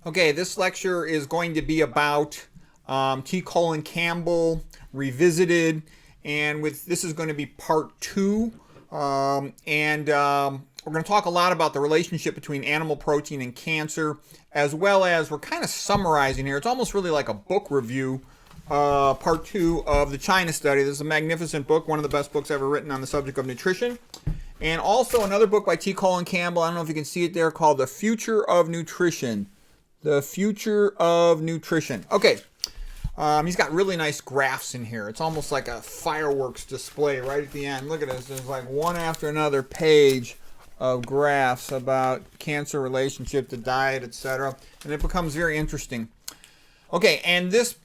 Okay, this lecture is going to be about T. Campbell revisited, and this is going to be part 2. We're going to talk a lot about the relationship between animal protein and cancer, as well as we're kind of summarizing here. It's almost really like a book review, part 2 of the China study. This is a magnificent book, one of the best books ever written on the subject of nutrition. And also another book by T. Campbell, I don't know if you can see it there, called The Future of Nutrition. The Future of Nutrition. Okay, he's got really nice graphs in here. It's almost like a fireworks display right at the end. Look at this. There's like one after another page of graphs about cancer relationship to diet, etc. And it becomes very interesting. Okay, and this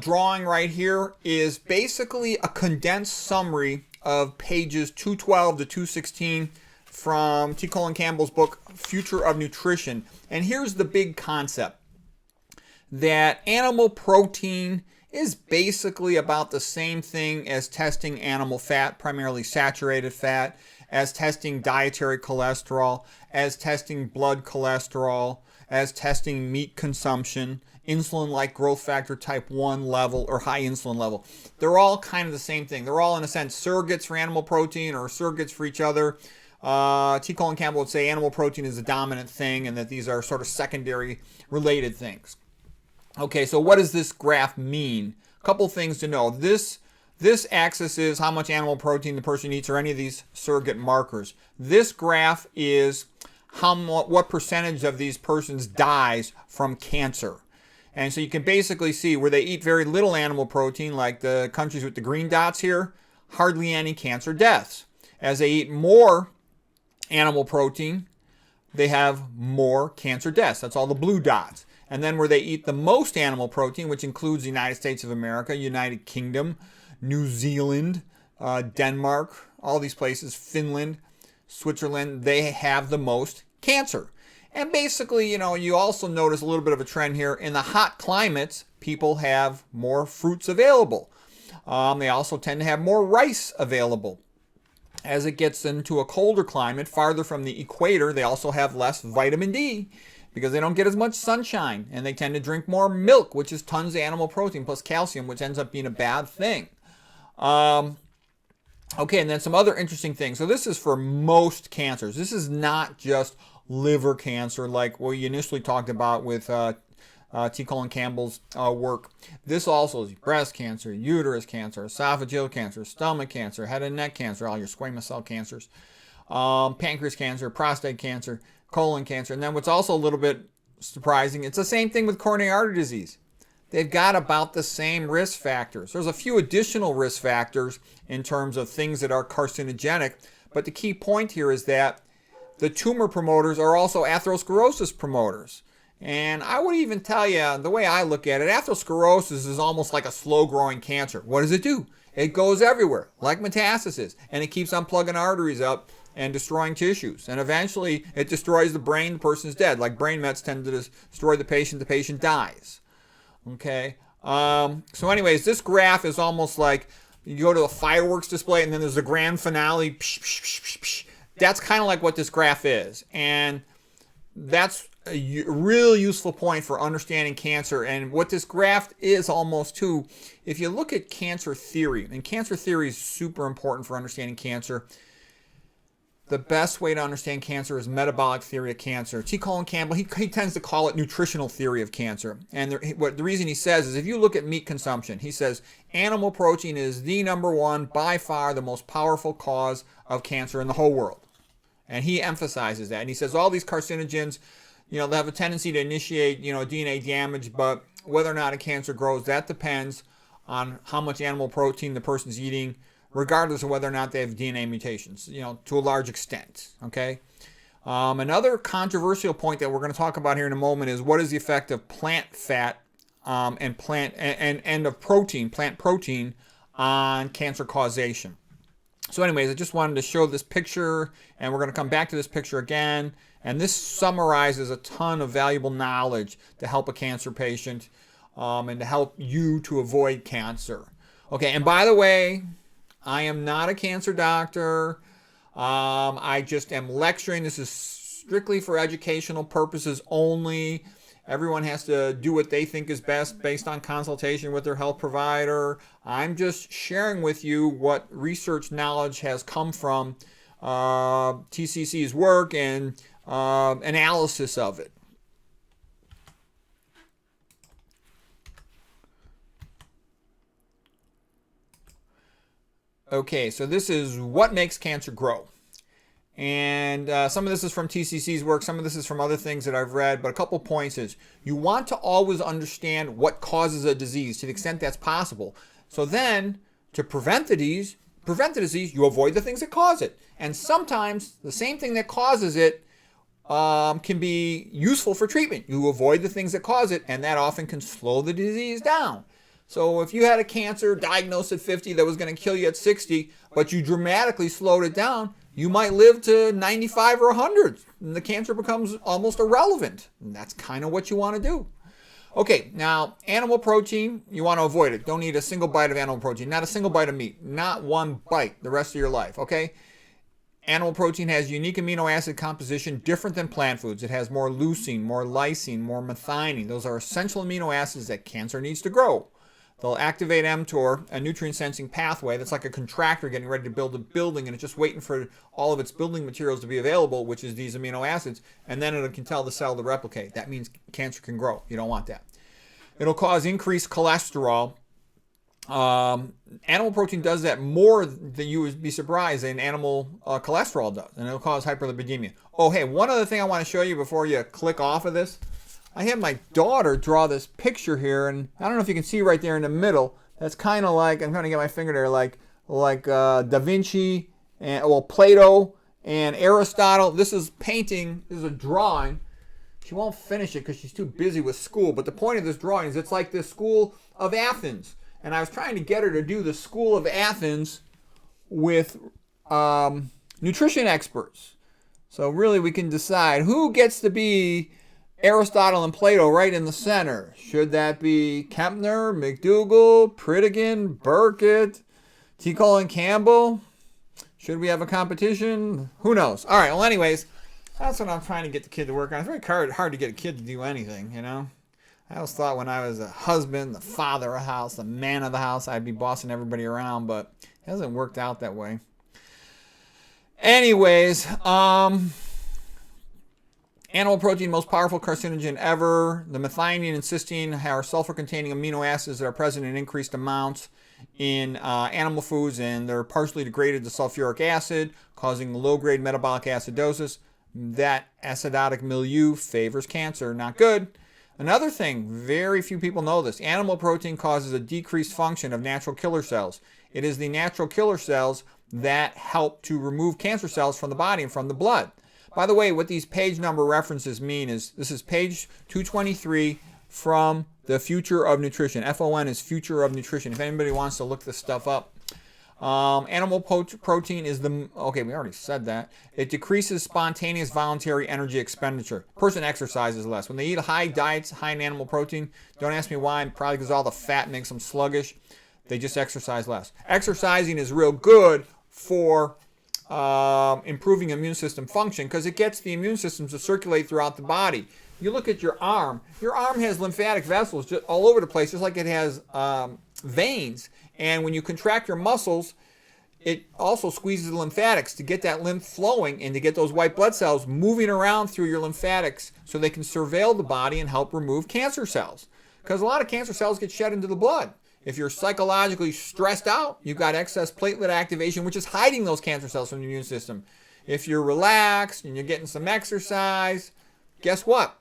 drawing right here is basically a condensed summary of pages 212 to 216 from T. Campbell's book, Future of Nutrition. And here's the big concept, that animal protein is basically about the same thing as testing animal fat, primarily saturated fat, as testing dietary cholesterol, as testing blood cholesterol, as testing meat consumption, insulin-like growth factor type 1 level, or high insulin level. They're all kind of the same thing. They're all, in a sense, surrogates for animal protein or surrogates for each other. T. Campbell would say animal protein is a dominant thing and that these are sort of secondary related things. Okay, so what does this graph mean? A couple things to know. This axis is how much animal protein the person eats, or any of these surrogate markers. This graph is what percentage of these persons dies from cancer. And so you can basically see where they eat very little animal protein, like the countries with the green dots here, hardly any cancer deaths. As they eat more animal protein, they have more cancer deaths. That's all the blue dots. And then where they eat the most animal protein, which includes the United States of America, United Kingdom, New Zealand, Denmark, all these places, Finland, Switzerland, they have the most cancer. And basically, you also notice a little bit of a trend here. In the hot climates, people have more fruits available. They also tend to have more rice available. As it gets into a colder climate, farther from the equator, they also have less vitamin D because they don't get as much sunshine, and they tend to drink more milk, which is tons of animal protein plus calcium, which ends up being a bad thing. Okay, and then some other interesting things. So this is for most cancers. This is not just liver cancer like we initially talked about with T. Campbell's work. This also is breast cancer, uterus cancer, esophageal cancer, stomach cancer, head and neck cancer, all your squamous cell cancers, pancreas cancer, prostate cancer, colon cancer. And then what's also a little bit surprising, it's the same thing with coronary artery disease. They've got about the same risk factors. There's a few additional risk factors in terms of things that are carcinogenic, but the key point here is that the tumor promoters are also atherosclerosis promoters. And I would even tell you, the way I look at it, atherosclerosis is almost like a slow-growing cancer. What does it do? It goes everywhere, like metastasis, and it keeps on plugging arteries up and destroying tissues. And eventually, it destroys the brain, the person's dead. Like brain mets tend to destroy the patient dies. Okay? So anyways, this graph is almost like you go to a fireworks display, and then there's a grand finale. Psh, psh, psh, psh, psh. That's kind of like what this graph is. And that's a real useful point for understanding cancer. And what this graph is almost too, if you look at cancer theory, and cancer theory is super important for understanding cancer, the best way to understand cancer is metabolic theory of cancer. T. Campbell, he tends to call it nutritional theory of cancer. And the reason he says is if you look at meat consumption, he says animal protein is the number one, by far the most powerful cause of cancer in the whole world. And he emphasizes that. And he says all these carcinogens, they have a tendency to initiate, DNA damage, but whether or not a cancer grows, that depends on how much animal protein the person's eating, regardless of whether or not they have DNA mutations, to a large extent, okay? Another controversial point that we're going to talk about here in a moment is what is the effect of plant fat and of protein, plant protein, on cancer causation. So anyways, I just wanted to show this picture, and we're going to come back to this picture again. And this summarizes a ton of valuable knowledge to help a cancer patient and to help you to avoid cancer. Okay, and by the way, I am not a cancer doctor. I just am lecturing. This is strictly for educational purposes only. Everyone has to do what they think is best based on consultation with their health provider. I'm just sharing with you what research knowledge has come from TCC's work and analysis of it. Okay, so this is what makes cancer grow. And some of this is from TCC's work, some of this is from other things that I've read, but a couple points is you want to always understand what causes a disease to the extent that's possible. So then, to prevent the disease, you avoid the things that cause it. And sometimes the same thing that causes it can be useful for treatment. You avoid the things that cause it, and that often can slow the disease down. So if you had a cancer diagnosed at 50 that was going to kill you at 60, but you dramatically slowed it down, you might live to 95 or 100, and the cancer becomes almost irrelevant. And that's kind of what you want to do. Okay, now animal protein, you want to avoid it. Don't eat a single bite of animal protein, not a single bite of meat, not one bite the rest of your life, okay? Animal protein has unique amino acid composition different than plant foods. It has more leucine, more lysine, more methionine. Those are essential amino acids that cancer needs to grow. They'll activate mTOR, a nutrient-sensing pathway that's like a contractor getting ready to build a building, and it's just waiting for all of its building materials to be available, which is these amino acids, and then it can tell the cell to replicate. That means cancer can grow. You don't want that. It'll cause increased cholesterol. Animal protein does that more than you would be surprised than animal cholesterol does, and it'll cause hyperlipidemia. Oh, hey, one other thing I want to show you before you click off of this. I had my daughter draw this picture here, and I don't know if you can see right there in the middle. That's kind of like, I'm trying to get my finger there, like Da Vinci, and Plato and Aristotle. This is painting, this is a drawing. She won't finish it because she's too busy with school, but the point of this drawing is it's like the School of Athens. And I was trying to get her to do the School of Athens with nutrition experts. So really we can decide who gets to be Aristotle and Plato right in the center. Should that be Kempner, McDougall, Pritikin, Burkitt, T. Colin Campbell? Should we have a competition? Who knows? All right, well, anyways, that's what I'm trying to get the kid to work on. It's very hard to get a kid to do anything, you know? I always thought when I was a husband, the father of the house, the man of the house, I'd be bossing everybody around, but it hasn't worked out that way. Anyways, animal protein, most powerful carcinogen ever. The methionine and cysteine are sulfur-containing amino acids that are present in increased amounts in animal foods, and they're partially degraded to sulfuric acid, causing low-grade metabolic acidosis. That acidotic milieu favors cancer. Not good. Another thing, very few people know this. Animal protein causes a decreased function of natural killer cells. It is the natural killer cells that help to remove cancer cells from the body and from the blood. By the way, what these page number references mean is this is page 223 from the Future of Nutrition. FON is Future of Nutrition. If anybody wants to look this stuff up. Animal protein is okay, we already said that. It decreases spontaneous voluntary energy expenditure. Person exercises less. When they eat high diets, high in animal protein, don't ask me why, probably because all the fat makes them sluggish. They just exercise less. Exercising is real good for improving immune system function because it gets the immune system to circulate throughout the body. You look at your arm has lymphatic vessels just all over the place, just like it has veins. And when you contract your muscles, it also squeezes the lymphatics to get that lymph flowing and to get those white blood cells moving around through your lymphatics so they can surveil the body and help remove cancer cells. Because a lot of cancer cells get shed into the blood. If you're psychologically stressed out, you've got excess platelet activation, which is hiding those cancer cells from the immune system. If you're relaxed and you're getting some exercise, guess what?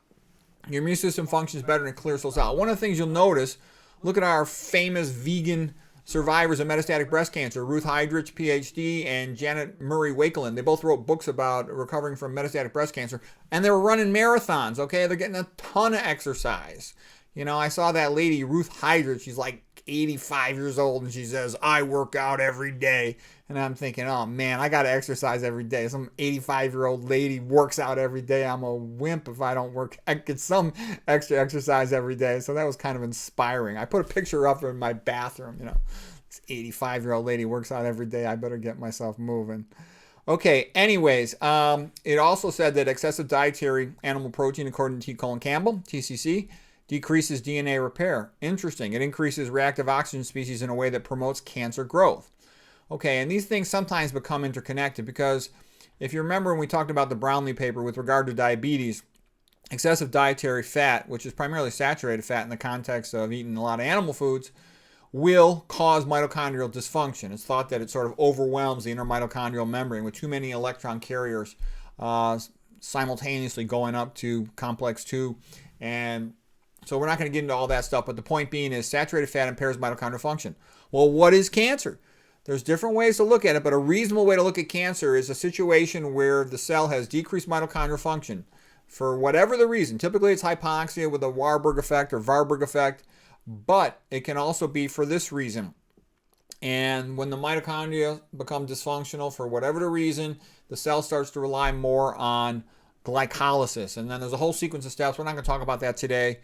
Your immune system functions better and clears those out. One of the things you'll notice, look at our famous vegan survivors of metastatic breast cancer, Ruth Heidrich, PhD, and Janet Murray Wakelin. They both wrote books about recovering from metastatic breast cancer, and they were running marathons, okay? They're getting a ton of exercise. You know, I saw that lady, Ruth Heidrich, she's like 85 years old, and she says, I work out every day. And I'm thinking, oh man, I got to exercise every day. Some 85-year-old lady works out every day. I'm a wimp if I don't get some extra exercise every day. So that was kind of inspiring. I put a picture up in my bathroom, you know. This 85-year-old lady works out every day. I better get myself moving. Okay, anyways, it also said that excessive dietary animal protein, according to T. Colin Campbell, TCC, decreases DNA repair. Interesting. It increases reactive oxygen species in a way that promotes cancer growth. Okay, and these things sometimes become interconnected because if you remember when we talked about the Brownlee paper with regard to diabetes, excessive dietary fat, which is primarily saturated fat in the context of eating a lot of animal foods, will cause mitochondrial dysfunction. It's thought that it sort of overwhelms the inner mitochondrial membrane with too many electron carriers simultaneously going up to complex 2. And so we're not going to get into all that stuff, but the point being is saturated fat impairs mitochondrial function. Well, what is cancer? There's different ways to look at it, but a reasonable way to look at cancer is a situation where the cell has decreased mitochondrial function for whatever the reason. Typically it's hypoxia with a Warburg effect or Warburg effect, but it can also be for this reason. And when the mitochondria become dysfunctional for whatever the reason, the cell starts to rely more on glycolysis. And then there's a whole sequence of steps. We're not going to talk about that today.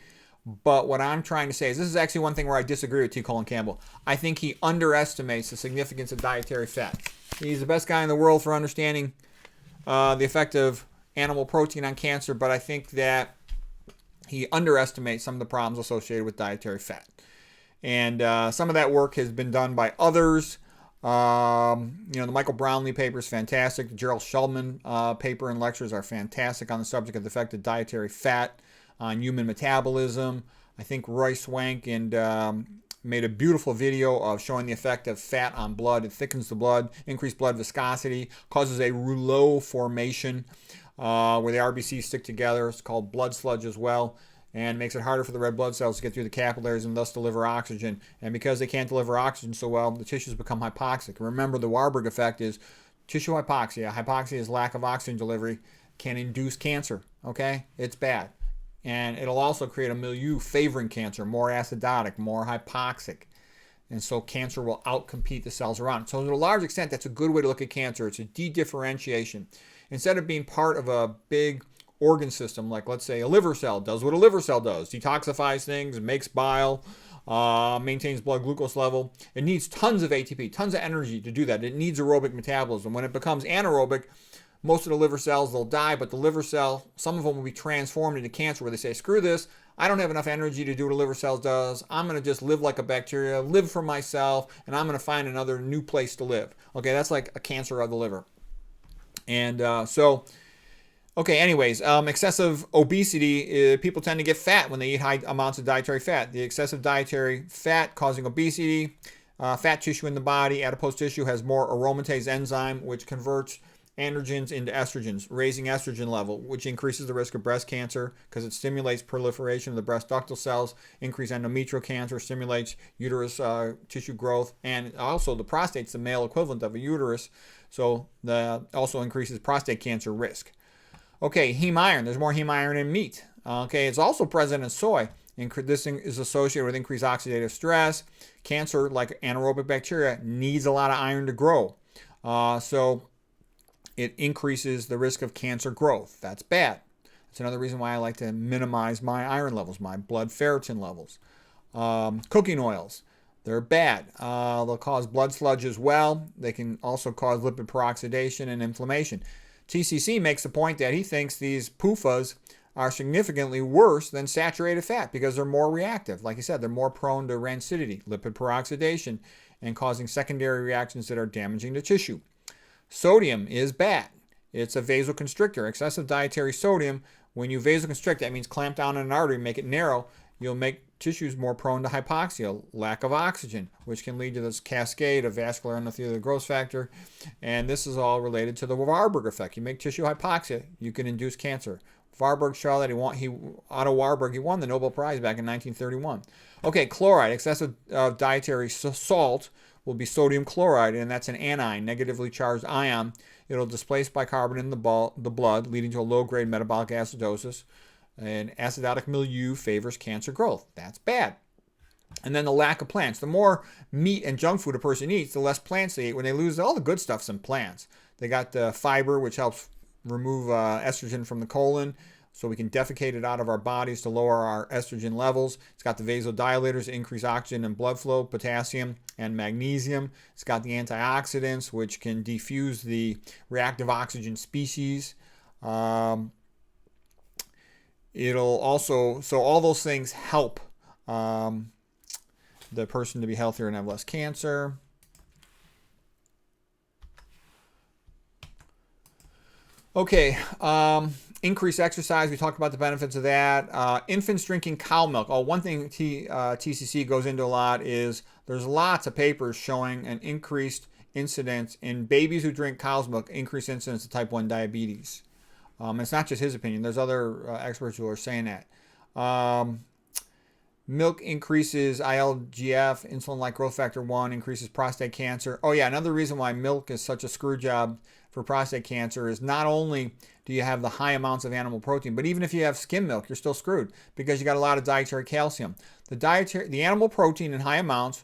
But what I'm trying to say is this is actually one thing where I disagree with T. Colin Campbell. I think he underestimates the significance of dietary fat. He's the best guy in the world for understanding the effect of animal protein on cancer, but I think that he underestimates some of the problems associated with dietary fat. And some of that work has been done by others. The Michael Brownlee paper is fantastic. The Gerald Shulman paper and lectures are fantastic on the subject of the effect of dietary fat on human metabolism. I think Roy Swank made a beautiful video of showing the effect of fat on blood. It thickens the blood, increased blood viscosity, causes a rouleau formation where the RBCs stick together. It's called blood sludge as well, and makes it harder for the red blood cells to get through the capillaries and thus deliver oxygen. And because they can't deliver oxygen so well, the tissues become hypoxic. Remember, the Warburg effect is tissue hypoxia. Hypoxia is lack of oxygen delivery, can induce cancer. Okay, it's bad. And it'll also create a milieu favoring cancer, more acidotic, more hypoxic. And so cancer will outcompete the cells around. So to a large extent, that's a good way to look at cancer. It's a de-differentiation. Instead of being part of a big organ system, like let's say a liver cell does what a liver cell does, detoxifies things, makes bile, maintains blood glucose level. It needs tons of ATP, tons of energy to do that. It needs aerobic metabolism. When it becomes anaerobic, most of the liver cells, they'll die, but the liver cell, some of them will be transformed into cancer where they say, screw this, I don't have enough energy to do what a liver cell does. I'm going to just live like a bacteria, live for myself, and I'm going to find another new place to live. Okay, that's like a cancer of the liver. And excessive obesity, people tend to get fat when they eat high amounts of dietary fat. The excessive dietary fat causing obesity, fat tissue in the body, adipose tissue has more aromatase enzyme, which converts androgens into estrogens, raising estrogen level, which increases the risk of breast cancer because it stimulates proliferation of the breast ductal cells, increase endometrial cancer, stimulates uterus tissue growth, and also the prostate's the male equivalent of a uterus, so that also increases prostate cancer risk. Okay, heme iron. There's more heme iron in meat. Okay, it's also present in soy. This is associated with increased oxidative stress. Cancer, like anaerobic bacteria, needs a lot of iron to grow. So it increases the risk of cancer growth. That's bad. That's another reason why I like to minimize my iron levels, my blood ferritin levels. Cooking oils, they're bad. They'll cause blood sludge as well. They can also cause lipid peroxidation and inflammation. TCC makes the point that he thinks these PUFAs are significantly worse than saturated fat because they're more reactive. Like I said, they're more prone to rancidity, lipid peroxidation, and causing secondary reactions that are damaging to tissue. Sodium is bad. It's a vasoconstrictor. Excessive dietary sodium, when you vasoconstrict, that means clamp down on an artery, make it narrow, you'll make tissues more prone to hypoxia, lack of oxygen, which can lead to this cascade of vascular endothelial growth factor. And this is all related to the Warburg effect. You make tissue hypoxia, you can induce cancer. Warburg showed that Otto Warburg, he won the Nobel Prize back in 1931. Okay, chloride, excessive dietary salt will be sodium chloride, and that's an anion, negatively charged ion. It'll displace bicarbonate in the blood, leading to a low-grade metabolic acidosis. And acidotic milieu favors cancer growth. That's bad. And then the lack of plants. The more meat and junk food a person eats, the less plants they eat. When they lose all the good stuff's in plants. They got the fiber, which helps remove estrogen from the colon. so we can defecate it out of our bodies to lower our estrogen levels. It's got the vasodilators to increase oxygen and blood flow, potassium and magnesium. It's got the antioxidants, which can diffuse the reactive oxygen species. It'll also, so all those things help the person to be healthier and have less cancer. Okay, increased exercise. We talked about the benefits of that. Infants drinking cow milk. Oh, one thing TCC goes into a lot is there's lots of papers showing an increased incidence in babies who drink cow's milk, increased incidence of type 1 diabetes. It's not just his opinion. There's other experts who are saying that. Milk increases ILGF, insulin-like growth factor 1, increases prostate cancer. Oh yeah, another reason why milk is such a screw job for prostate cancer is not only do you have the high amounts of animal protein, but even if you have skim milk, you're still screwed because you got a lot of dietary calcium. The animal protein in high amounts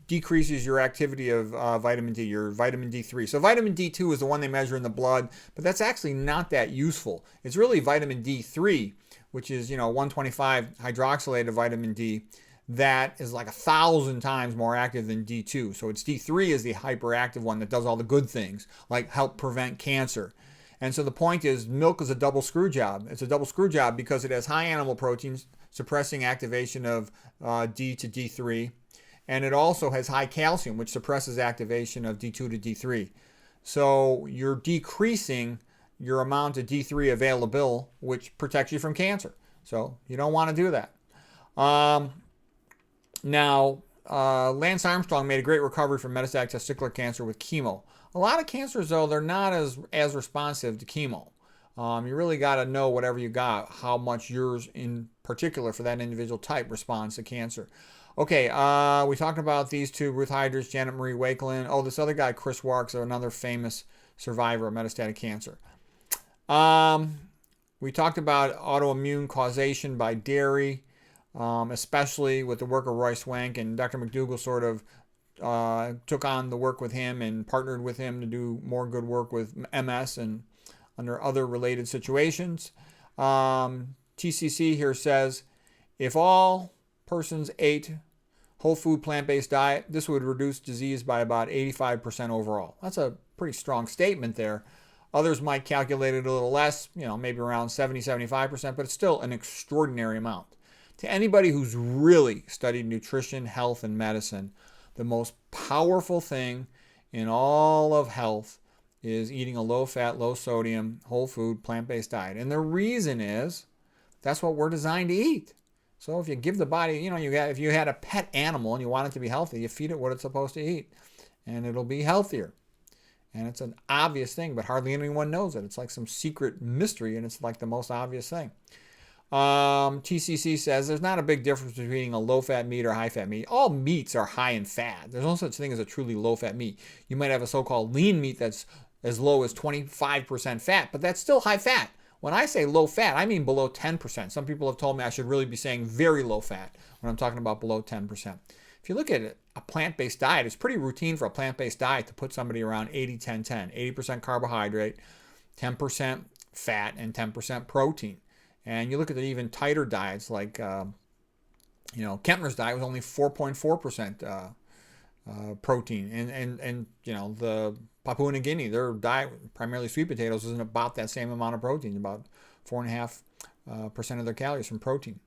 decreases your activity of vitamin D, your vitamin D3. So vitamin D2 is the one they measure in the blood, but that's actually not that useful. It's really vitamin D3, which is 125 hydroxylated vitamin D, that is like 1,000 times more active than D2. So it's D3 is the hyperactive one that does all the good things, like help prevent cancer. And so the point is, milk is a double screw job. It's a double screw job because it has high animal proteins, suppressing activation of D to D3. And it also has high calcium, which suppresses activation of D2 to D3. So you're decreasing your amount of D3 available, which protects you from cancer. So you don't want to do that. Now, Lance Armstrong made a great recovery from metastatic testicular cancer with chemo. A lot of cancers, though, they're not as responsive to chemo. You really got to know whatever you got, how much yours in particular for that individual type responds to cancer. Okay, we talked about these two, Ruth Hydrus, Janet Marie Wakelin. Oh, this other guy, Chris Warks, another famous survivor of metastatic cancer. We talked about autoimmune causation by dairy, especially with the work of Roy Swank, and Dr. McDougall sort of took on the work with him and partnered with him to do more good work with MS and under other related situations. TCC here says, if all persons ate whole food plant-based diet, this would reduce disease by about 85% overall. That's a pretty strong statement there. Others might calculate it a little less, maybe around 70, 75%, but it's still an extraordinary amount. To anybody who's really studied nutrition, health, and medicine, the most powerful thing in all of health is eating a low-fat, low-sodium, whole food, plant-based diet. And the reason is that's what we're designed to eat. So if you give the body, if you had a pet animal and you want it to be healthy, you feed it what it's supposed to eat, and it'll be healthier. And it's an obvious thing, but hardly anyone knows it. It's like some secret mystery, and it's like the most obvious thing. TCC says there's not a big difference between eating a low-fat meat or high-fat meat. All meats are high in fat. There's no such thing as a truly low-fat meat. You might have a so-called lean meat that's as low as 25% fat, but that's still high fat. When I say low fat, I mean below 10%. Some people have told me I should really be saying very low fat when I'm talking about below 10%. If you look at it, a plant-based diet, it's pretty routine for a plant-based diet to put somebody around 80-10-10. 80% carbohydrate, 10% fat, and 10% protein. And you look at the even tighter diets like, Kempner's diet was only 4.4% protein. And the Papua New Guinea, their diet, primarily sweet potatoes, isn't about that same amount of protein, about 4.5% of their calories from protein.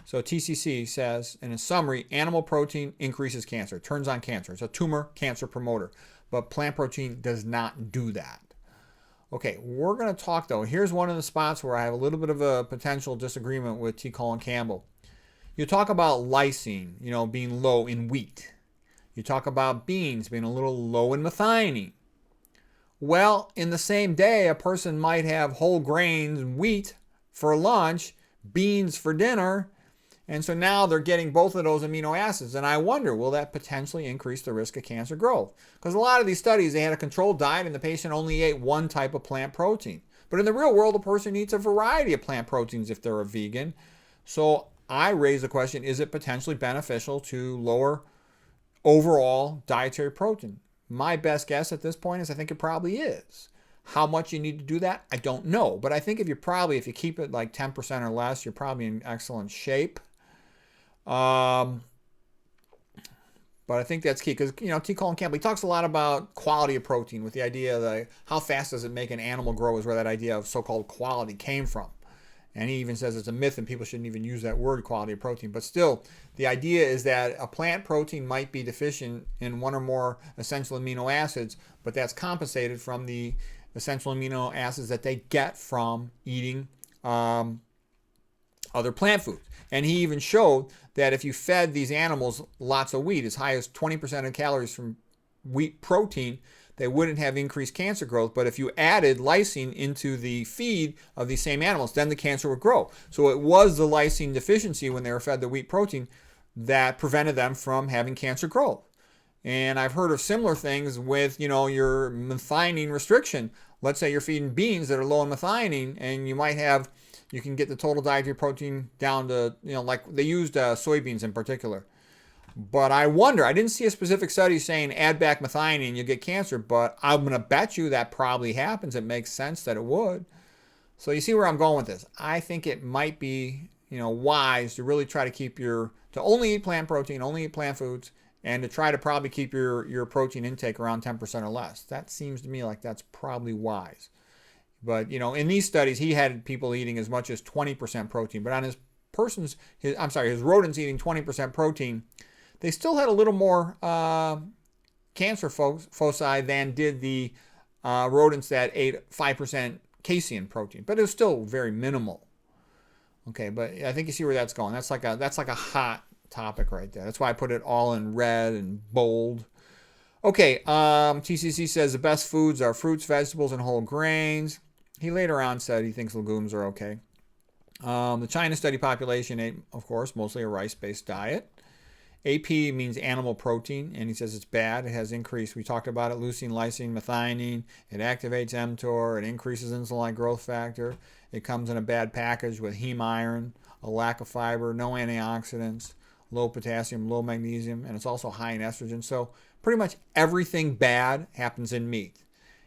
So TCC says, in a summary, animal protein increases cancer, turns on cancer. It's a tumor cancer promoter, but plant protein does not do that. Okay, we're going to talk, though. Here's one of the spots where I have a little bit of a potential disagreement with T. Colin Campbell. You talk about lysine, being low in wheat. You talk about beans being a little low in methionine. Well, in the same day, a person might have whole grains, wheat for lunch, beans for dinner, and so now they're getting both of those amino acids. And I wonder, will that potentially increase the risk of cancer growth? Because a lot of these studies, they had a controlled diet and the patient only ate one type of plant protein. But in the real world, a person eats a variety of plant proteins if they're a vegan. So I raise the question, is it potentially beneficial to lower overall dietary protein? My best guess at this point is I think it probably is. How much you need to do that, I don't know. But I think if you keep it like 10% or less, you're probably in excellent shape. But I think that's key because, T. Colin Campbell, he talks a lot about quality of protein with the idea that how fast does it make an animal grow is where that idea of so-called quality came from. And he even says it's a myth and people shouldn't even use that word, quality of protein. But still, the idea is that a plant protein might be deficient in one or more essential amino acids, but that's compensated from the essential amino acids that they get from eating other plant foods. And he even showed that if you fed these animals lots of wheat, as high as 20% of calories from wheat protein, they wouldn't have increased cancer growth. But if you added lysine into the feed of these same animals, then the cancer would grow. So it was the lysine deficiency when they were fed the wheat protein that prevented them from having cancer growth. And I've heard of similar things with, your methionine restriction. Let's say you're feeding beans that are low in methionine, and you can get the total dietary protein down to, like they used soybeans in particular. But I wonder, I didn't see a specific study saying add back methionine and you get cancer, but I'm going to bet you that probably happens. It makes sense that it would. So you see where I'm going with this. I think it might be, wise to really try to only eat plant protein, only eat plant foods, and to try to probably keep your protein intake around 10% or less. That seems to me like that's probably wise. But, in these studies, he had people eating as much as 20% protein. But on his rodents eating 20% protein, they still had a little more cancer foci than did the rodents that ate 5% casein protein. But it was still very minimal. Okay, but I think you see where that's going. That's like a hot topic right there. That's why I put it all in red and bold. Okay, TCC says the best foods are fruits, vegetables, and whole grains. He later on said he thinks legumes are okay. The China study population ate, of course, mostly a rice-based diet. AP means animal protein, and he says it's bad. It has increased. We talked about it, leucine, lysine, methionine. It activates mTOR. It increases insulin-like growth factor. It comes in a bad package with heme iron, a lack of fiber, no antioxidants, low potassium, low magnesium, and it's also high in estrogen. So pretty much everything bad happens in meat.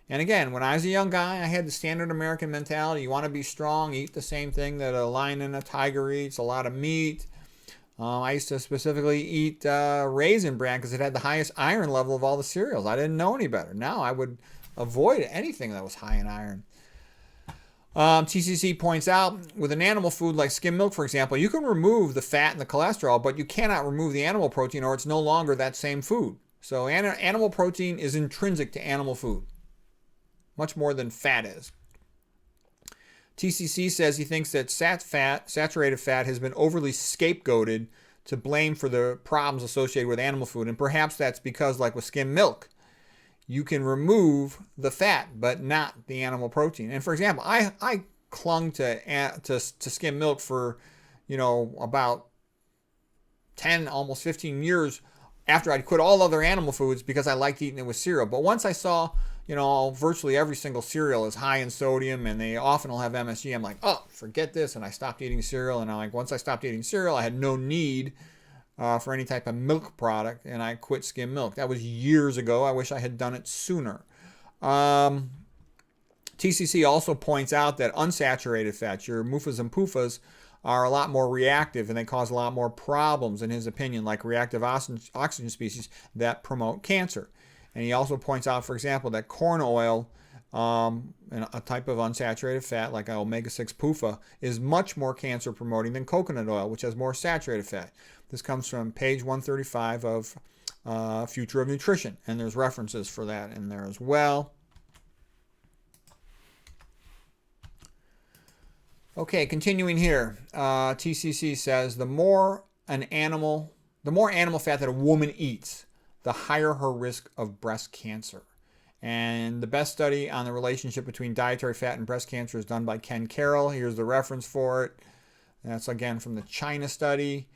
And again, when I was a young guy, I had the standard American mentality. You want to be strong, eat the same thing that a lion and a tiger eats, a lot of meat. I used to specifically eat Raisin Bran because it had the highest iron level of all the cereals. I didn't know any better. Now I would avoid anything that was high in iron. TCC points out, with an animal food like skim milk, for example, you can remove the fat and the cholesterol, but you cannot remove the animal protein or it's no longer that same food. So animal protein is intrinsic to animal food, much more than fat is. TCC says he thinks that saturated fat has been overly scapegoated to blame for the problems associated with animal food. And perhaps that's because, like with skim milk, you can remove the fat, but not the animal protein. And for example, I clung to skim milk for, about 10, almost 15 years after I'd quit all other animal foods because I liked eating it with cereal. But once I saw, virtually every single cereal is high in sodium and they often will have MSG, I'm like, oh, forget this. And I stopped eating cereal. And once I stopped eating cereal, I had no need for any type of milk product, and I quit skim milk. That was years ago. I wish I had done it sooner. TCC also points out that unsaturated fats, your MUFAs and PUFAs, are a lot more reactive and they cause a lot more problems, in his opinion, like reactive oxygen species that promote cancer. And he also points out, for example, that corn oil, a type of unsaturated fat like omega-6 PUFA, is much more cancer promoting than coconut oil, which has more saturated fat. This comes from page 135 of Future of Nutrition, and there's references for that in there as well. Okay, continuing here, TCC says the more animal fat that a woman eats, the higher her risk of breast cancer. And the best study on the relationship between dietary fat and breast cancer is done by Ken Carroll. Here's the reference for it. That's again from the China study.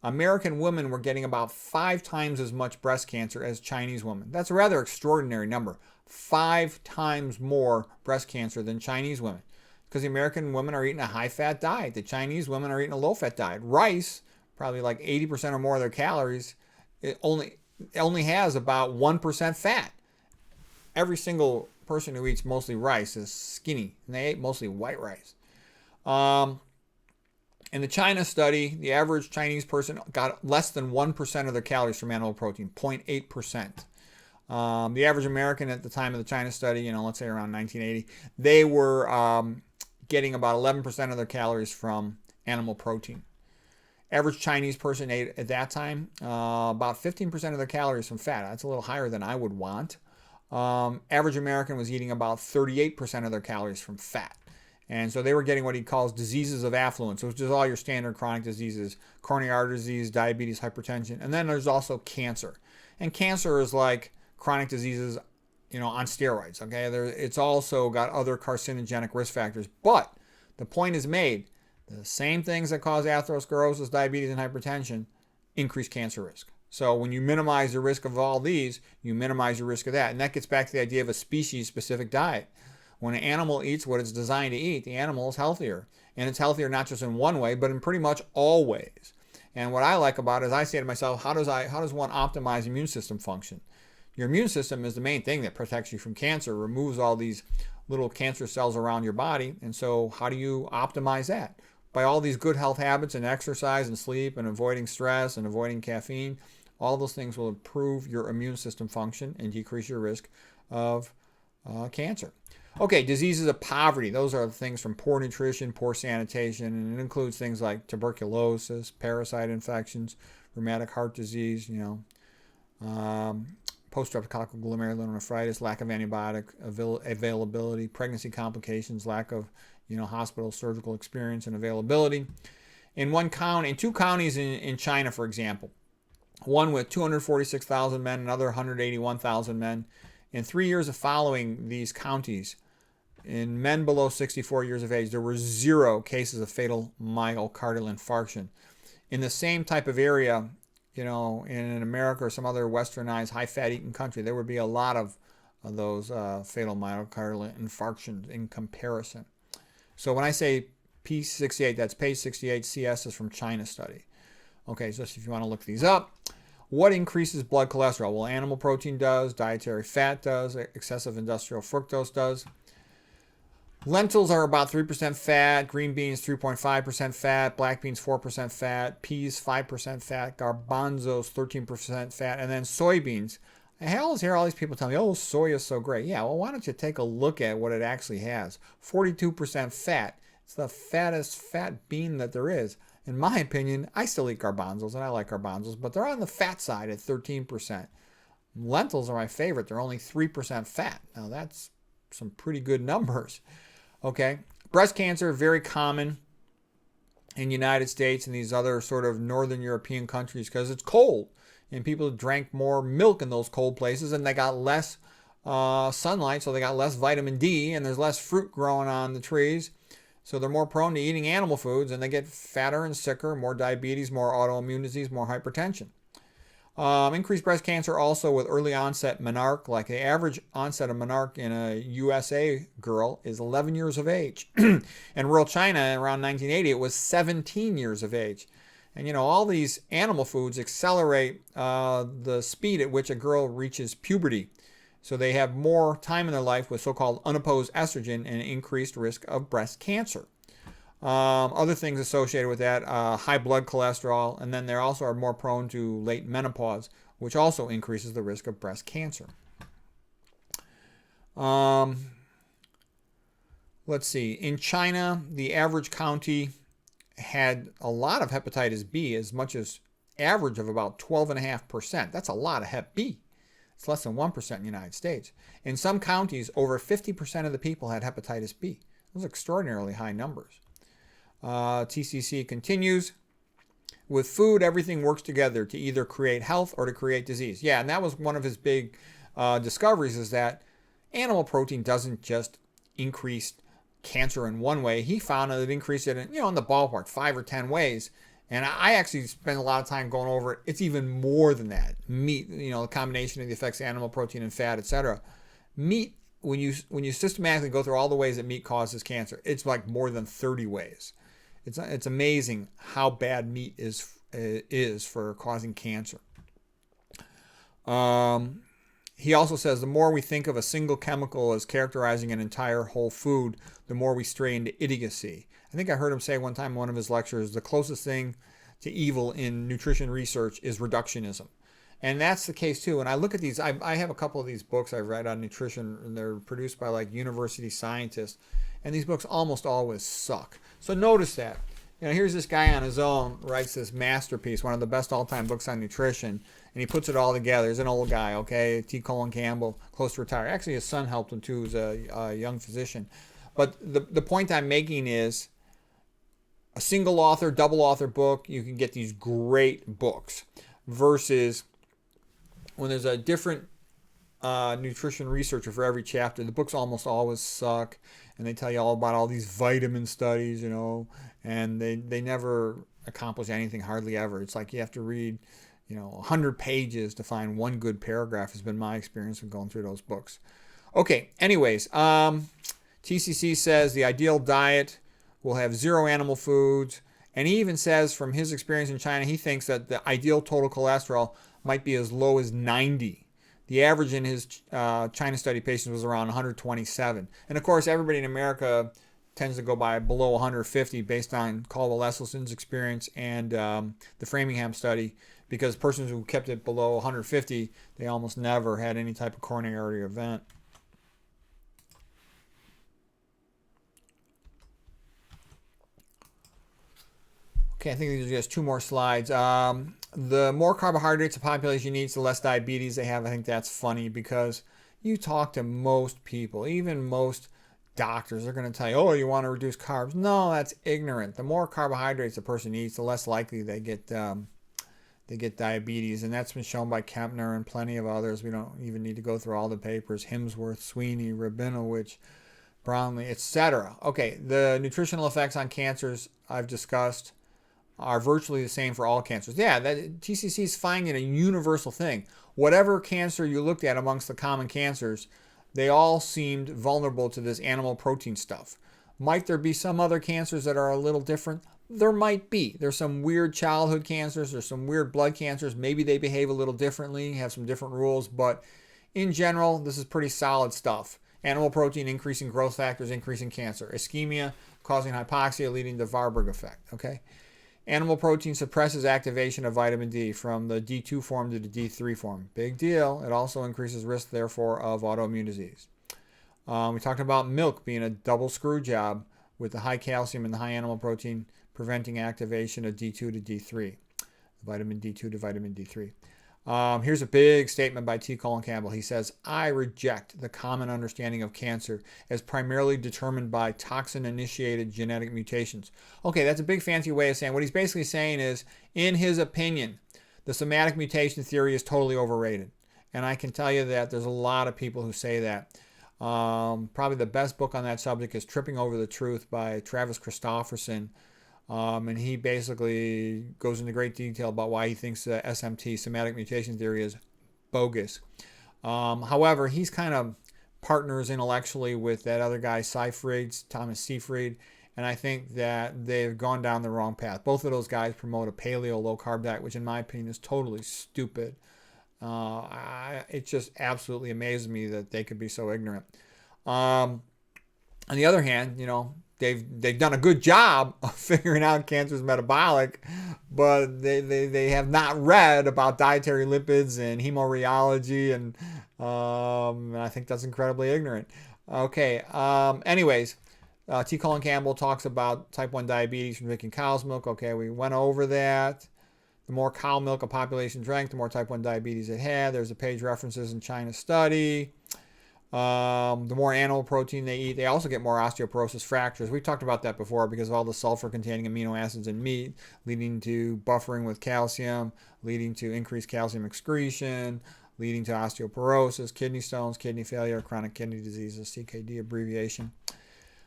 American women were getting about 5 times as much breast cancer as Chinese women. That's a rather extraordinary number. 5 times more breast cancer than Chinese women. Because the American women are eating a high-fat diet. The Chinese women are eating a low-fat diet. Rice, probably like 80% or more of their calories, it only has about 1% fat. Every single person who eats mostly rice is skinny, and they ate mostly white rice. In the China study, the average Chinese person got less than 1% of their calories from animal protein, 0.8%. The average American at the time of the China study, let's say around 1980, they were getting about 11% of their calories from animal protein. Average Chinese person ate at that time about 15% of their calories from fat. That's a little higher than I would want. Average American was eating about 38% of their calories from fat. And so they were getting what he calls diseases of affluence, which is all your standard chronic diseases, coronary artery disease, diabetes, hypertension. And then there's also cancer. And cancer is like chronic diseases, on steroids, okay? It's also got other carcinogenic risk factors. But the point is made, the same things that cause atherosclerosis, diabetes, and hypertension increase cancer risk. So when you minimize the risk of all these, you minimize your risk of that. And that gets back to the idea of a species-specific diet. When an animal eats what it's designed to eat, the animal is healthier. And it's healthier not just in one way, but in pretty much all ways. And what I like about it is I say to myself, how does one optimize immune system function? Your immune system is the main thing that protects you from cancer, removes all these little cancer cells around your body. And so how do you optimize that? By all these good health habits and exercise and sleep and avoiding stress and avoiding caffeine. All those things will improve your immune system function and decrease your risk of cancer. Okay, diseases of poverty. Those are things from poor nutrition, poor sanitation, and it includes things like tuberculosis, parasite infections, rheumatic heart disease, post-streptococcal glomerulonephritis, lack of antibiotic availability, pregnancy complications, lack of hospital surgical experience and availability. In two counties in China, for example, one with 246,000 men, another 181,000 men. In 3 years of following these counties, in men below 64 years of age, there were 0 cases of fatal myocardial infarction. In the same type of area, in America or some other westernized, high-fat eating country, there would be a lot of those fatal myocardial infarctions in comparison. So when I say P68, that's page 68, CS is from China study. Okay, so if you want to look these up. What increases blood cholesterol? Well, animal protein does, dietary fat does, excessive industrial fructose does. Lentils are about 3% fat, green beans 3.5% fat, black beans 4% fat, peas 5% fat, garbanzos 13% fat, and then soybeans. I always hear all these people tell me, oh, soy is so great. Yeah, well, why don't you take a look at what it actually has? 42% fat. It's the fattest fat bean that there is. In my opinion, I still eat garbanzos, and I like garbanzos, but they're on the fat side at 13%. Lentils are my favorite. They're only 3% fat. Now, that's some pretty good numbers. Okay, breast cancer, very common in the United States and these other sort of northern European countries because it's cold. And people drank more milk in those cold places and they got less sunlight, so they got less vitamin D, and there's less fruit growing on the trees. So they're more prone to eating animal foods, and they get fatter and sicker, more diabetes, more autoimmune disease, more hypertension. Increased breast cancer also with early onset menarche. Like the average onset of menarche in a USA girl is 11 years of age. In rural China, around 1980, it was 17 years of age. And all these animal foods accelerate the speed at which a girl reaches puberty. So they have more time in their life with so-called unopposed estrogen and increased risk of breast cancer. Other things associated with that, high blood cholesterol, and then they also are more prone to late menopause, which also increases the risk of breast cancer. Let's see. In China, the average county had a lot of hepatitis B, as much as average of about 12.5%. That's a lot of hep B. It's less than 1% in the United States. In some counties, over 50% of the people had hepatitis B. Those are extraordinarily high numbers. TCC continues. With food, everything works together to either create health or to create disease. Yeah, and that was one of his big discoveries, is that animal protein doesn't just increase cancer in one way. He found that it increased it in the ballpark 5 or 10 ways. And I actually spend a lot of time going over it. It's even more than that. Meat, the combination of the effects of animal protein and fat, etc. Meat, when you systematically go through all the ways that meat causes cancer, it's like more than 30 ways. It's amazing how bad meat is for causing cancer. he also says the more we think of a single chemical as characterizing an entire whole food, the more we stray into idiocy. I think I heard him say one time in one of his lectures, the closest thing to evil in nutrition research is reductionism. And that's the case too. And I look at these, I have a couple of these books I've read on nutrition, and they're produced by like university scientists. And these books almost always suck. So notice that. Here's this guy on his own, writes this masterpiece, one of the best all-time books on nutrition, and he puts it all together. He's an old guy, okay, T. Colin Campbell, close to retire. Actually, his son helped him too, who's a young physician. But the point I'm making is a single author, double author book, you can get these great books versus when there's a different nutrition researcher for every chapter, the books almost always suck, and they tell you all about all these vitamin studies, and they never accomplish anything hardly ever. It's like you have to read 100 pages to find one good paragraph, has been my experience of going through those books. Okay, anyways, TCC says the ideal diet will have 0 animal foods, and he even says from his experience in China, he thinks that the ideal total cholesterol might be as low as 90. The average in his China study patients was around 127. And of course, everybody in America tends to go by below 150 based on Caldwell-Esselstyn's experience and the Framingham study, because persons who kept it below 150, they almost never had any type of coronary artery event. Okay, I think these are just 2 more slides. The more carbohydrates a population eats, the less diabetes they have. I think that's funny because you talk to most people, even most doctors, they're going to tell you, oh, you want to reduce carbs. No, that's ignorant. The more carbohydrates a person eats, the less likely they get diabetes. And that's been shown by Kempner and plenty of others. We don't even need to go through all the papers. Hemsworth, Sweeney, Rabinowitz, Brownlee, etc. Okay, the nutritional effects on cancers I've discussed are virtually the same for all cancers. Yeah, that TCC is finding a universal thing. Whatever cancer you looked at amongst the common cancers, they all seemed vulnerable to this animal protein stuff. Might there be some other cancers that are a little different? There might be. There's some weird childhood cancers. There's some weird blood cancers. Maybe they behave a little differently, have some different rules. But in general, this is pretty solid stuff. Animal protein increasing growth factors, increasing cancer. Ischemia causing hypoxia, leading to Warburg effect. Okay. Animal protein suppresses activation of vitamin D from the D2 form to the D3 form. Big deal. It also increases risk, therefore, of autoimmune disease. We talked about milk being a double screw job with the high calcium and the high animal protein preventing activation of D2 to D3, vitamin D2 to vitamin D3. Here's a big statement by T. Colin Campbell. He says, I reject the common understanding of cancer as primarily determined by toxin-initiated genetic mutations. Okay, that's a big fancy way of saying what he's basically saying is, in his opinion, the somatic mutation theory is totally overrated. And I can tell you that there's a lot of people who say that. Probably the best book on that subject is Tripping Over the Truth by Travis Christofferson. And he basically goes into great detail about why he thinks SMT, somatic mutation theory, is bogus. However, he's kind of partners intellectually with that other guy, Thomas Seyfried, and I think that they've gone down the wrong path. Both of those guys promote a paleo low-carb diet, which in my opinion is totally stupid. It just absolutely amazes me that they could be so ignorant. On the other hand, they've done a good job of figuring out cancer is metabolic, but they have not read about dietary lipids and hemorrheology, and I think that's incredibly ignorant. Okay, anyways, T. Colin Campbell talks about type 1 diabetes from drinking cow's milk. Okay, we went over that. The more cow milk a population drank, the more type 1 diabetes it had. There's a page references in China study. The more animal protein they eat, they also get more osteoporosis fractures. We talked about that before because of all the sulfur-containing amino acids in meat, leading to buffering with calcium, leading to increased calcium excretion, leading to osteoporosis, kidney stones, kidney failure, chronic kidney diseases, CKD abbreviation.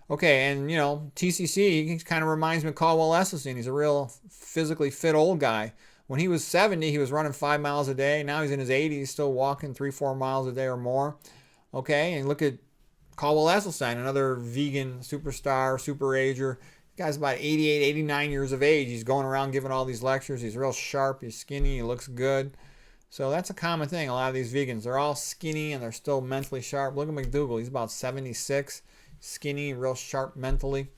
Okay, and TCC kind of reminds me of Caldwell-Esselstyn. He's a real physically fit old guy. When he was 70, he was running 5 miles a day. Now he's in his 80s, still walking 3-4 miles a day or more. Okay, and look at Caldwell-Esselstyn, another vegan superstar, super ager. The guy's about 88, 89 years of age. He's going around giving all these lectures. He's real sharp. He's skinny. He looks good. So that's a common thing. A lot of these vegans, they're all skinny and they're still mentally sharp. Look at McDougal. He's about 76, skinny, real sharp mentally.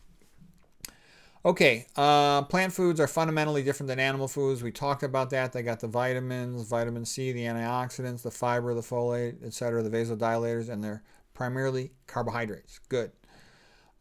Okay, plant foods are fundamentally different than animal foods. We talked about that. They got the vitamins, vitamin C, the antioxidants, the fiber, the folate, etc., the vasodilators, and they're primarily carbohydrates. Good.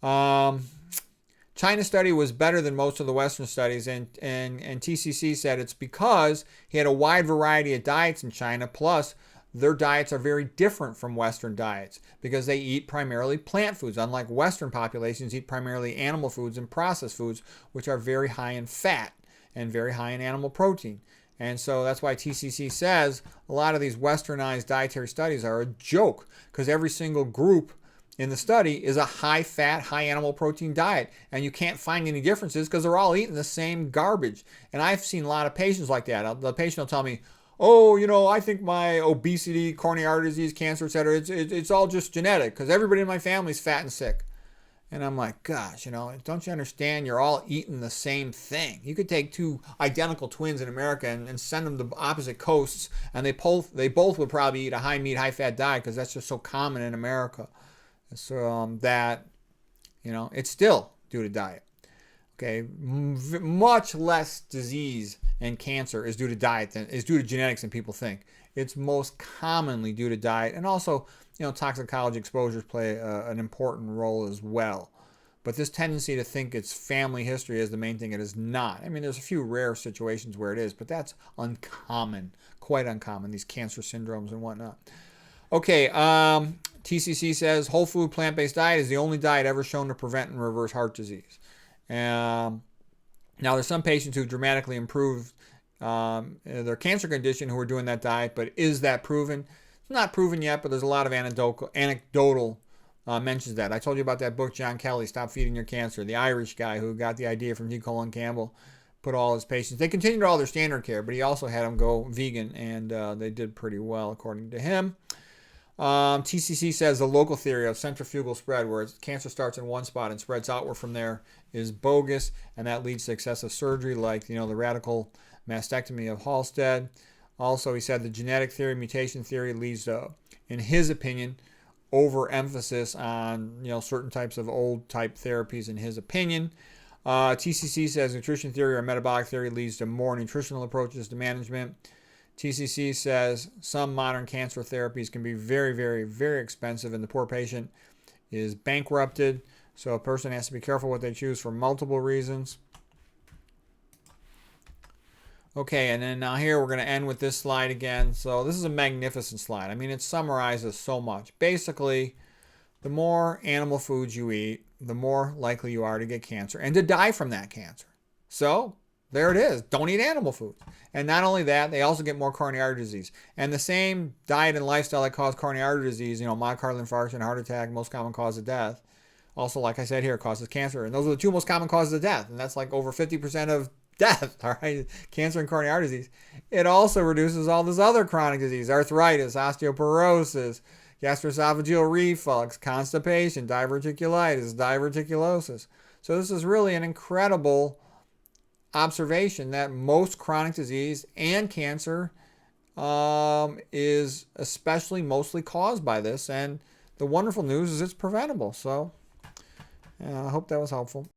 China study was better than most of the Western studies, and TCC said it's because he had a wide variety of diets in China, plus their diets are very different from Western diets because they eat primarily plant foods, unlike Western populations eat primarily animal foods and processed foods, which are very high in fat and very high in animal protein. And so that's why TCC says a lot of these westernized dietary studies are a joke, because every single group in the study is a high fat, high animal protein diet, and you can't find any differences because they're all eating the same garbage. And I've seen a lot of patients like that. The patient will tell me, oh, I think my obesity, coronary artery disease, cancer, etc., it's all just genetic because everybody in my family is fat and sick. And I'm like, gosh, don't you understand? You're all eating the same thing. You could take two identical twins in America and send them to opposite coasts, and they both would probably eat a high meat, high fat diet because that's just so common in America. So it's still due to diet. Okay, much less disease and cancer is due to diet than is due to genetics than people think. It's most commonly due to diet, and also, toxicology exposures play an important role as well. But this tendency to think it's family history is the main thing, it is not. I mean, there's a few rare situations where it is, but that's uncommon, quite uncommon, these cancer syndromes and whatnot. Okay, TCC says whole food plant-based diet is the only diet ever shown to prevent and reverse heart disease. Now, there's some patients who dramatically improved their cancer condition who are doing that diet, but is that proven? It's not proven yet, but there's a lot of anecdotal mentions that. I told you about that book, John Kelly, Stop Feeding Your Cancer, the Irish guy who got the idea from T. Colin Campbell, put all his patients. They continued all their standard care, but he also had them go vegan, and they did pretty well, according to him. TCC says the local theory of centrifugal spread, where cancer starts in one spot and spreads outward from there, is bogus, and that leads to excessive surgery, like the radical mastectomy of Halsted. Also, he said the genetic theory, mutation theory leads to, in his opinion, overemphasis on certain types of old type therapies. In his opinion, TCC says nutrition theory or metabolic theory leads to more nutritional approaches to management. TCC says some modern cancer therapies can be very, very, very expensive, and the poor patient is bankrupted. So a person has to be careful what they choose for multiple reasons. Okay, and then now here we're going to end with this slide again. So this is a magnificent slide. I mean, it summarizes so much. Basically, the more animal foods you eat, the more likely you are to get cancer and to die from that cancer. So there it is. Don't eat animal foods. And not only that, they also get more coronary artery disease. And the same diet and lifestyle that cause coronary artery disease, myocardial infarction, heart attack, most common cause of death, also, like I said here, causes cancer. And those are the two most common causes of death. And that's like over 50% of death, all right? Cancer and coronary artery disease. It also reduces all this other chronic disease, arthritis, osteoporosis, gastroesophageal reflux, constipation, diverticulitis, diverticulosis. So this is really an incredible observation that most chronic disease and cancer is especially mostly caused by this. And the wonderful news is it's preventable. So I hope that was helpful.